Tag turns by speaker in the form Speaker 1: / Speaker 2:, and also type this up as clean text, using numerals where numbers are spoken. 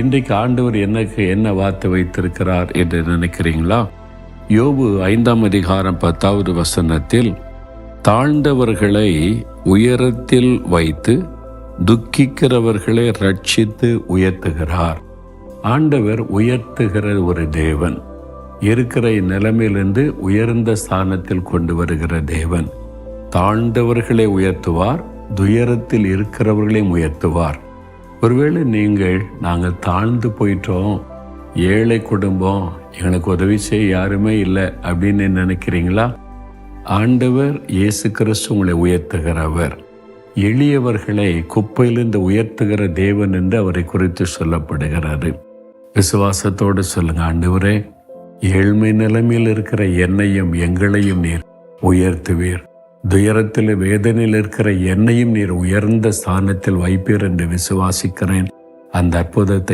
Speaker 1: இன்றைக்கு ஆண்டவர் எனக்கு என்ன வார்த்தை வைத்திருக்கிறார் என்று நினைக்கிறீங்களா? யோபு 5ஆம் அதிகாரம் 10வது வசனத்தில், தாழ்ந்தவர்களை உயரத்தில் வைத்து துக்கிக்கிறவர்களை ரட்சித்து உயர்த்துகிறார். ஆண்டவர் உயர்த்துகிற ஒரு தேவன், இருக்கிற நிலைமையிலிருந்து உயர்ந்த ஸ்தானத்தில் கொண்டு வருகிற தேவன். தாழ்ந்தவர்களை உயர்த்துவார், துயரத்தில் இருக்கிறவர்களையும் உயர்த்துவார். ஒருவேளை நாங்கள் தாழ்ந்து போயிட்டோம், ஏழை குடும்பம், எங்களுக்கு உதவி செய்ய யாருமே இல்லை அப்படின்னு நினைக்கிறீங்களா? ஆண்டவர் இயேசு கிறிஸ்து உங்களை உயர்த்துகிறவர். எளியவர்களை குப்பையிலிருந்து உயர்த்துகிற தேவன் என்று அவரை குறித்து சொல்லப்படுகிறது. விசுவாசத்தோடு சொல்லுங்க, ஆண்டவரே, ஏழ்மை நிலைமையில் இருக்கிற என்னையும் எங்களையும் நீர் உயர்த்துவீர். துயரத்தில் வேதனையில் இருக்கிற என்னையும் நீர் உயர்ந்த ஸ்தானத்தில் வைப்பீர் என்று விசுவாசிக்கிறேன். அந்த அற்புதத்தை